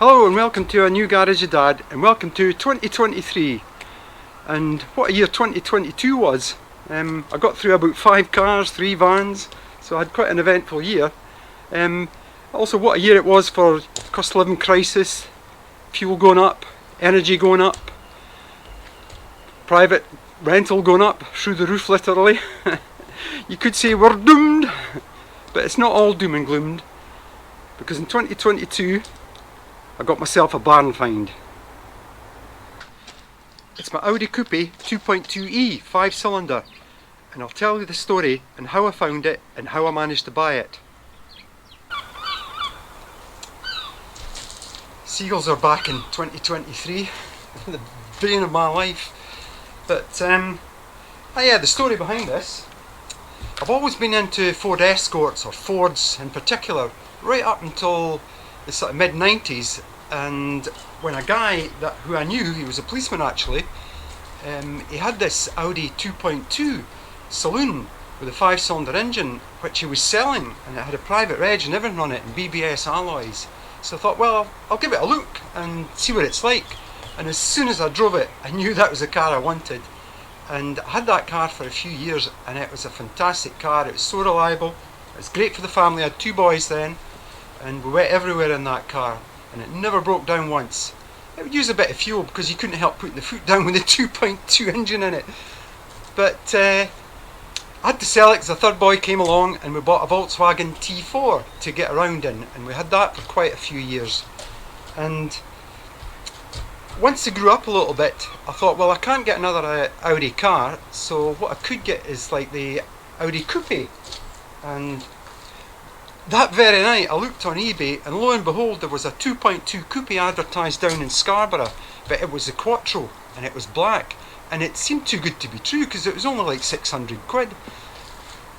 Hello and welcome to a new Garage of Dad, and welcome to 2023. And what a year 2022 was. I got through about 5 cars, 3 vans, so I had quite an eventful year. Also what a year it was for cost of living crisis, fuel going up, energy going up, private rental going up through the roof literally. You could say we're doomed, but it's not all doom and gloom, because in 2022 I got myself a barn find. It's my Audi Coupe 2.2e 5-cylinder, and I'll tell you the story and how I found it and how I managed to buy it. Seagulls are back in 2023, the bane of my life. But yeah, the story behind this. I've always been into Ford Escorts, or Fords in particular, right up until the sort of mid-90s, and when a guy who I knew, he was a policeman actually, he had this Audi 2.2 saloon with a 5-cylinder engine which he was selling, and it had a private reg and everything on it and BBS alloys. So I thought, well, I'll give it a look and see what it's like. And as soon as I drove it, I knew that was the car I wanted. And I had that car for a few years, and it was a fantastic car. It was so reliable, it was great for the family. I had 2 boys then, and we went everywhere in that car, and it never broke down once. It would use a bit of fuel because you couldn't help putting the foot down with the 2.2 engine in it. But I had to sell it because a third boy came along, and we bought a Volkswagen T4 to get around in, and we had that for quite a few years. And once they grew up a little bit, I thought, well, I can't get another Audi car, so what I could get is like the Audi Coupe. And that very night I looked on eBay, and lo and behold, there was a 2.2 Coupe advertised down in Scarborough, but it was the Quattro and it was black, and it seemed too good to be true because it was only like 600 quid.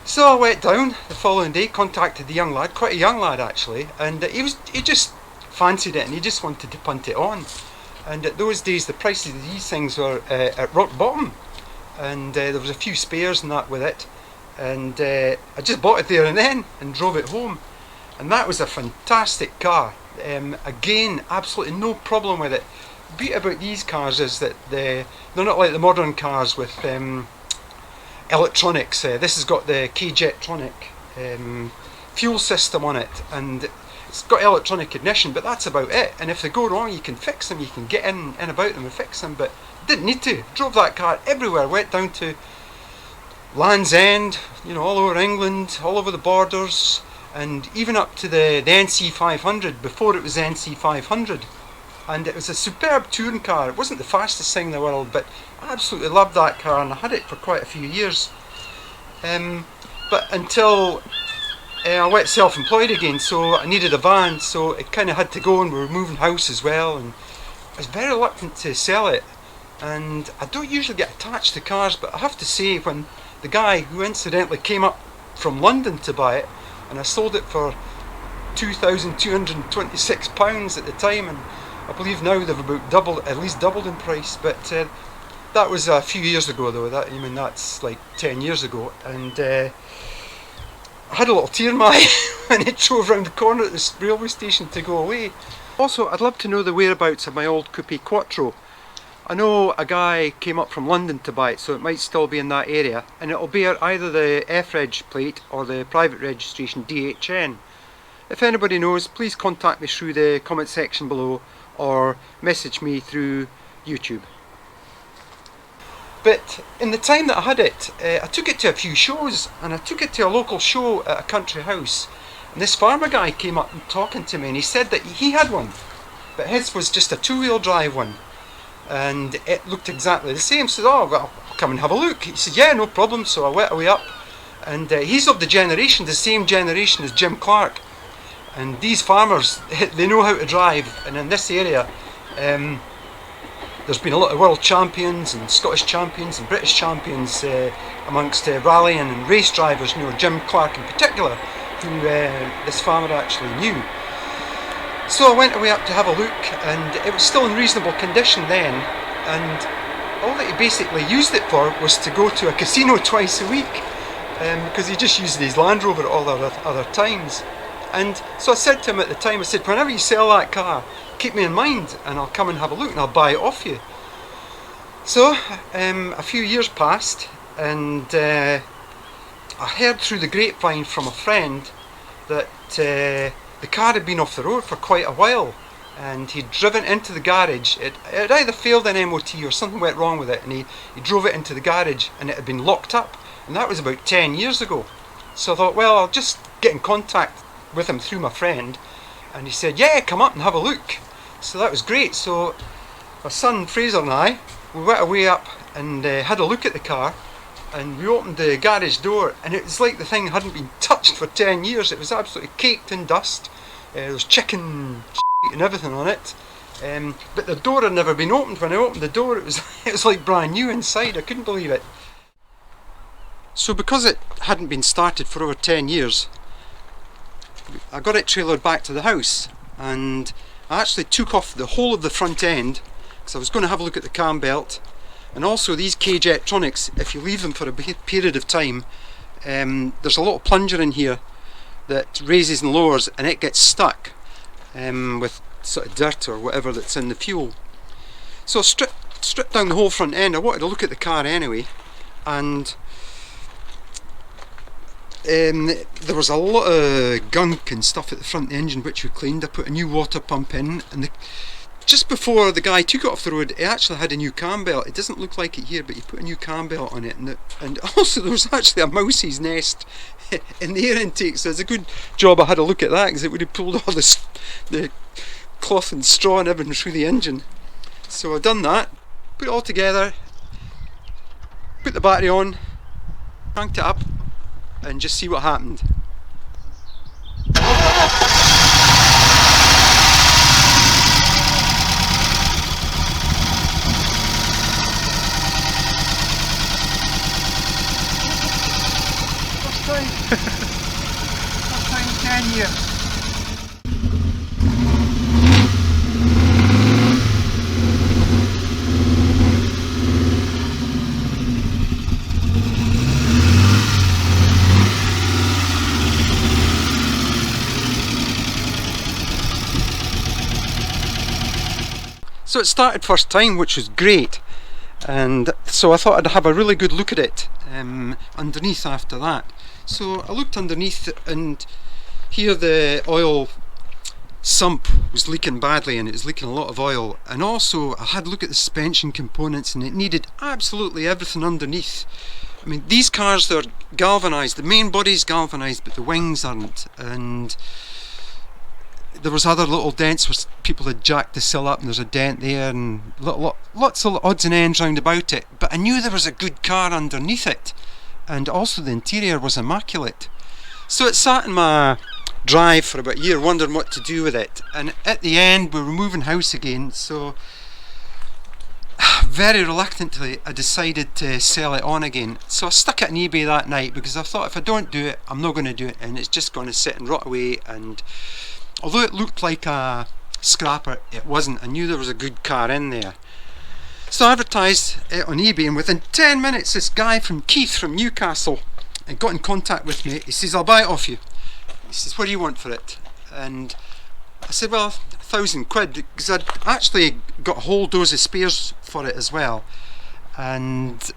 So I went down the following day, contacted the young lad, quite a young lad actually, and he just fancied it and he just wanted to punt it on. And at those days the prices of these things were at rock bottom, and there was a few spares and that with it. And I just bought it there and then and drove it home, and that was a fantastic car. Again, absolutely no problem with it. The beauty about these cars is that they're not like the modern cars with electronics. This has got the K-Jetronic fuel system on it, and it's got electronic ignition, but that's about it. And if they go wrong, you can fix them, you can get in about them and fix them, but didn't need to. Drove that car everywhere, went down to Land's End, you know, all over England, all over the borders, and even up to the NC 500 before it was NC 500. And it was a superb touring car. It wasn't the fastest thing in the world, but I absolutely loved that car, and I had it for quite a few years. But until I went self-employed again, so I needed a van, so it kind of had to go, and we were moving house as well, and I was very reluctant to sell it. And I don't usually get attached to cars, but I have to say, when the guy who incidentally came up from London to buy it, and I sold it for £2,226 at the time, and I believe now they've about doubled, at least doubled in price. But that was a few years ago though. That's like 10 years ago, and I had a little tear in my eye when it drove around the corner at the railway station to go away. Also, I'd love to know the whereabouts of my old Coupe Quattro. I know a guy came up from London to buy it, so it might still be in that area, and it'll bear either the F-Reg plate or the private registration DHN. If anybody knows, please contact me through the comment section below or message me through YouTube. But in the time that I had it, I took it to a few shows, and I took it to a local show at a country house, and this farmer guy came up and talking to me, and he said that he had one, but his was just a 2-wheel drive one, and it looked exactly the same. So, oh well, I'll come and have a look. He said, yeah, no problem. So I went away up, and he's of the same generation as Jim Clark, and these farmers, they know how to drive. And in this area, there's been a lot of world champions and Scottish champions and British champions amongst rallying and race drivers, you know, Jim Clark in particular, who this farmer actually knew. So I went away up to have a look, and it was still in reasonable condition then, and all that he basically used it for was to go to a casino twice a week, because he just used his Land Rover at all other times. And so I said to him at the time, I said, whenever you sell that car, keep me in mind and I'll come and have a look and I'll buy it off you. So a few years passed, and I heard through the grapevine from a friend that the car had been off the road for quite a while, and he'd driven into the garage. It either failed an MOT or something went wrong with it, and he drove it into the garage and it had been locked up, and that was about 10 years ago. So I thought, well, I'll just get in contact with him through my friend, and he said, yeah, come up and have a look. So that was great. So my son Fraser and I, we went away up and had a look at the car, and we opened the garage door, and it was like the thing hadn't been touched for 10 years. It was absolutely caked in dust. There was chicken and everything on it, but the door had never been opened. When I opened the door, it was like brand new inside. I couldn't believe it. So because it hadn't been started for over 10 years, I got it trailered back to the house, and I actually took off the whole of the front end because I was going to have a look at the cam belt. And also these cage electronics, if you leave them for a period of time, there's a little plunger in here that raises and lowers, and it gets stuck with sort of dirt or whatever that's in the fuel. So I stripped down the whole front end. I wanted to look at the car anyway, and there was a lot of gunk and stuff at the front of the engine which we cleaned. I put a new water pump in, and just before the guy took it off the road, it actually had a new cam belt. It doesn't look like it here, but he put a new cam belt on it, and also there was actually a mouse's nest in the air intake, so it's a good job I had a look at that, because it would have pulled all the cloth and straw and everything through the engine. So I've done that, put it all together, put the battery on, cranked it up, and just see what happened. First time in 10 years. So it started first time, which was great, and so I thought I'd have a really good look at it underneath after that. So I looked underneath, and here the oil sump was leaking badly, and it was leaking a lot of oil. And also I had a look at the suspension components, and it needed absolutely everything underneath. I mean, these cars, they're galvanised, the main body's galvanised, but the wings aren't, and there was other little dents where people had jacked the sill up, and there's a dent there, and lots of odds and ends round about it. But I knew there was a good car underneath it, and also the interior was immaculate. So it sat in my drive for about a year, wondering what to do with it, and at the end we were moving house again, so very reluctantly I decided to sell it on again. So I stuck it on eBay that night, because I thought if I don't do it, I'm not going to do it, and it's just going to sit and rot away. And although it looked like a scrapper, it wasn't. I knew there was a good car in there. So I advertised it on eBay, and within 10 minutes this guy from Keith from Newcastle got in contact with me. He says, I'll buy it off you. He says, what do you want for it? And I said, well, £1,000, because I'd actually got a whole dose of spares for it as well. And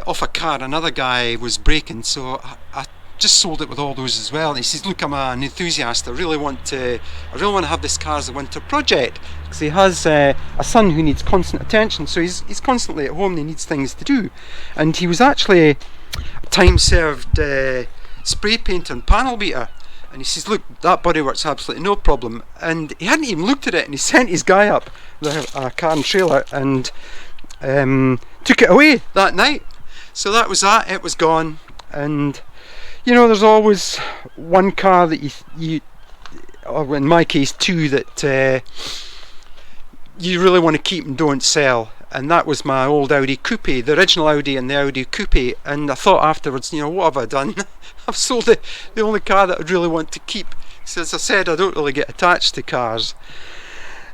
off a car another guy was breaking, so I just sold it with all those as well. And he says, look, I'm an enthusiast, I really want to have this car as a winter project, because he has a son who needs constant attention, so he's constantly at home and he needs things to do. And he was actually a time-served spray painter and panel beater, and he says, look, that bodywork's absolutely no problem. And he hadn't even looked at it, and he sent his guy up with a car and trailer and took it away that night. So that was that, it was gone. And you know, there's always one car that you or in my case two, that you really want to keep and don't sell. And that was my old Audi Coupe, the original Audi and the Audi Coupe. And I thought afterwards, you know, what have I done? I've sold the only car that I'd really want to keep. So as I said, I don't really get attached to cars.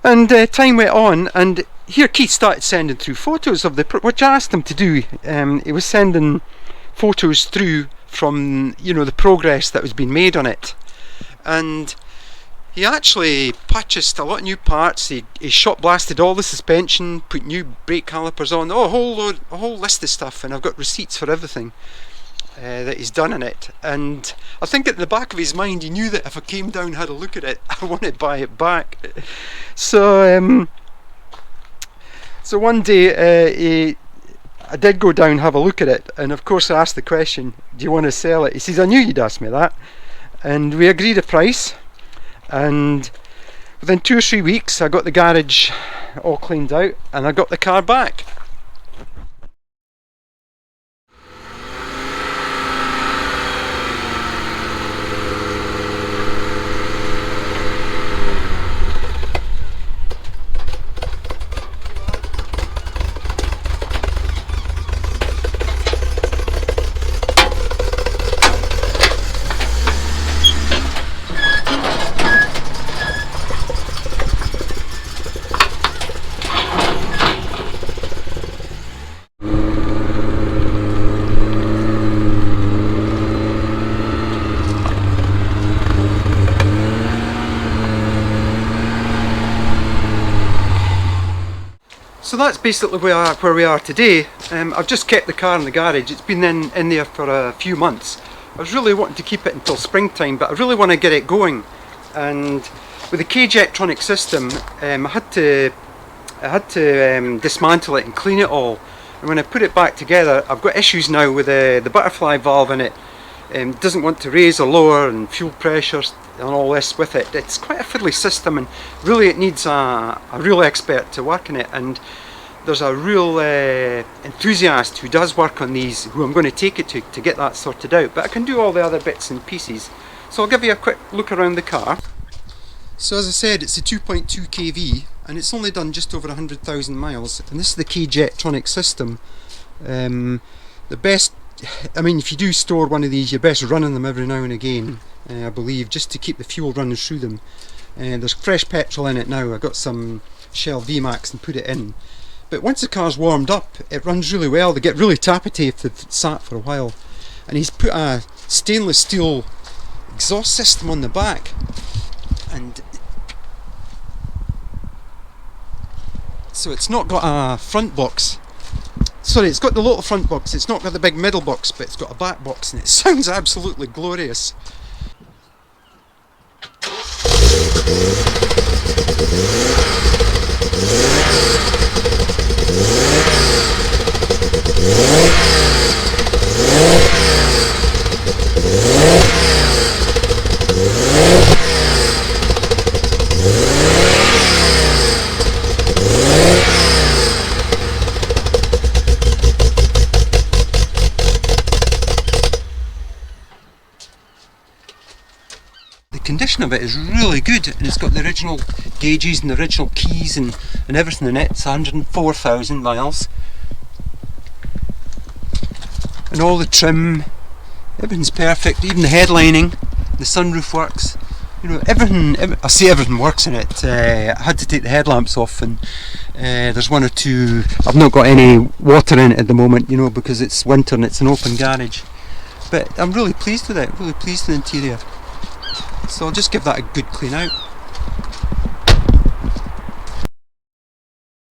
And time went on, and here Keith started sending through photos of which I asked him to do. He was sending photos through from, you know, the progress that was being made on it. And He actually purchased a lot of new parts. He shot blasted all the suspension, put new brake calipers on, a whole list of stuff, and I've got receipts for everything that he's done in it. And I think at the back of his mind he knew that if I came down and had a look at it, I wanted to buy it back. So one day I did go down and have a look at it, and of course I asked the question, do you want to sell it? He says, I knew you'd ask me that. And we agreed a price, and within 2 or 3 weeks I got the garage all cleaned out and I got the car back. So that's basically where we are today. I've just kept the car in the garage. It's been in there for a few months. I was really wanting to keep it until springtime, but I really want to get it going. And with the K-Jetronic system, I had to dismantle it and clean it all. And when I put it back together, I've got issues now with the butterfly valve in it. It doesn't want to raise or lower, and fuel pressures and all this with it. It's quite a fiddly system, and really it needs a real expert to work in it. And there's a real enthusiast who does work on these, who I'm going to take it to get that sorted out. But I can do all the other bits and pieces. So I'll give you a quick look around the car. So as I said, it's a 2.2 kV, and it's only done just over 100,000 miles. And this is the K-Jetronic system. The best, I mean, if you do store one of these, you're best running them every now and again, I believe, just to keep the fuel running through them. There's fresh petrol in it now. I got some Shell VMAX and put it in. But once the car's warmed up, it runs really well. They get really tappety if they've sat for a while. And he's put a stainless steel exhaust system on the back. And so it's not got a front box. Sorry, it's got the little front box. It's not got the big middle box, but it's got a back box, and it sounds absolutely glorious. The condition of it is really good, and it's got the original gauges and the original keys and everything in it. It's 104,000 miles, and all the trim, everything's perfect. Even the headlining, the sunroof works. You know, everything. I say everything works in it. I had to take the headlamps off, and there's one or two. I've not got any water in it at the moment, you know, because it's winter and it's an open garage. But I'm really pleased with it. Really pleased with the interior. So I'll just give that a good clean out.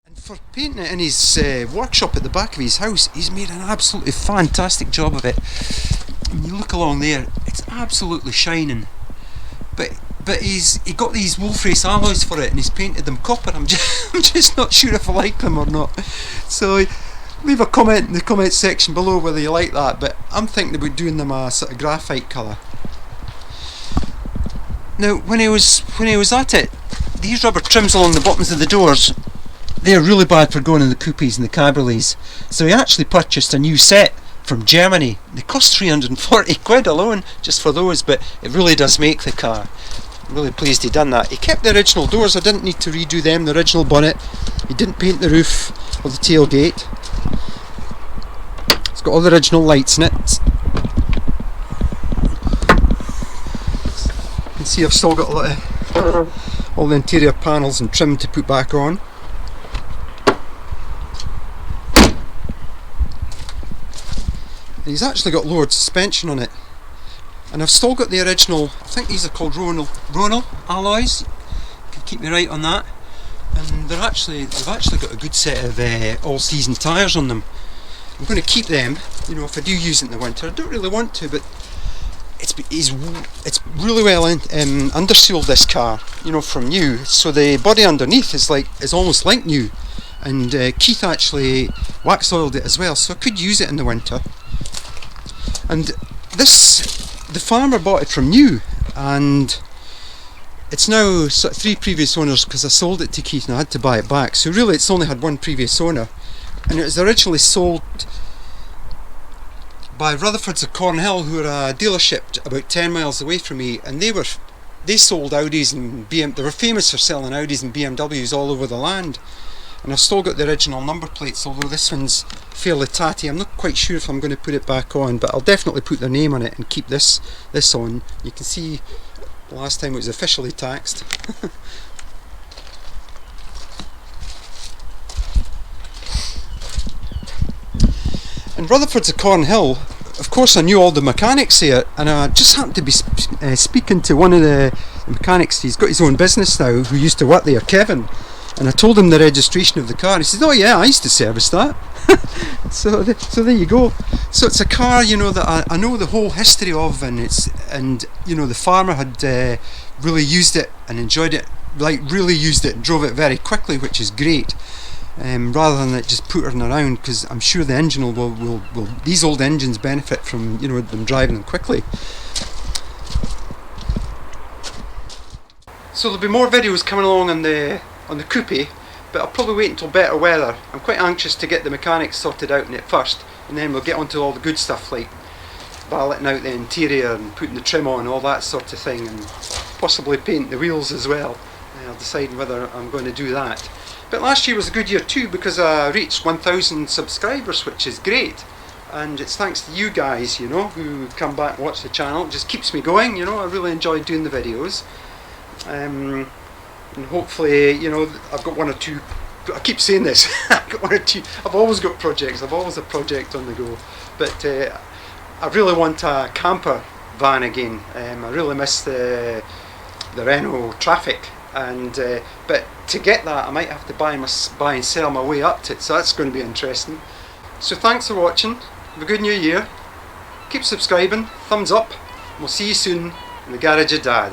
And for painting it in his workshop at the back of his house, he's made an absolutely fantastic job of it. When you look along there, it's absolutely shining. But he got these wolf-race alloys for it, and he's painted them copper. I'm just not sure if I like them or not. So leave a comment in the comment section below whether you like that. But I'm thinking about doing them a sort of graphite colour. Now, when he was at it, these rubber trims along the bottoms of the doors, they're really bad for going in the coupes and the cabriolets. So he actually purchased a new set from Germany. They cost 340 quid alone just for those, but it really does make the car. I'm really pleased he done that. He kept the original doors. I didn't need to redo them, the original bonnet. He didn't paint the roof or the tailgate. It's got all the original lights in it. You can see I've still got a lot of all the interior panels and trim to put back on. And he's actually got lowered suspension on it. And I've still got the original, I think these are called Ronal alloys, can keep me right on that. And they've actually got a good set of all-season tyres on them. I'm going to keep them, you know, if I do use it in the winter. I don't really want to, but it's really well undersealed, this car, you know, from new. So the body underneath is almost like new. And Keith actually wax oiled it as well, so I could use it in the winter. And the farmer bought it from new, and it's now sort of 3 previous owners, because I sold it to Keith and I had to buy it back. So really it's only had 1 previous owner, and it was originally sold by Rutherfords of Cornhill, who are a dealership about 10 miles away from me, and they sold Audis and they were famous for selling Audis and BMWs all over the land. And I've still got the original number plates, although this one's fairly tatty. I'm not quite sure if I'm going to put it back on, but I'll definitely put their name on it and keep this on. You can see the last time it was officially taxed. And Rutherfords of Cornhill, of course I knew all the mechanics here, and I just happened to be speaking to one of the mechanics. He's got his own business now, who used to work there, Kevin. And I told him the registration of the car, and he said, "Oh yeah, I used to service that." so there you go. So it's a car, you know, that I know the whole history of, and you know, the farmer had really used it and enjoyed it, like really used it and drove it very quickly, which is great. Rather than it just pootering around, because I'm sure the engine will these old engines benefit from, you know, them driving them quickly. So there'll be more videos coming along on the Coupe, but I'll probably wait until better weather. I'm quite anxious to get the mechanics sorted out in it first, and then we'll get onto all the good stuff like balloting out the interior and putting the trim on, all that sort of thing, and possibly paint the wheels as well. I'll decide whether I'm going to do that. But last year was a good year too, because I reached 1,000 subscribers, which is great. And it's thanks to you guys, you know, who come back and watch the channel. It just keeps me going, you know. I really enjoy doing the videos. And hopefully, you know, I've got 1 or 2, I keep saying this, I've got 1 or 2, I've always got projects, I've always a project on the go. But I really want a camper van again. I really miss the Renault Traffic. And but to get that, I might have to buy and sell my way up to it, so that's going to be interesting. So thanks for watching, have a good new year, keep subscribing, thumbs up, and we'll see you soon in the garage of Dad.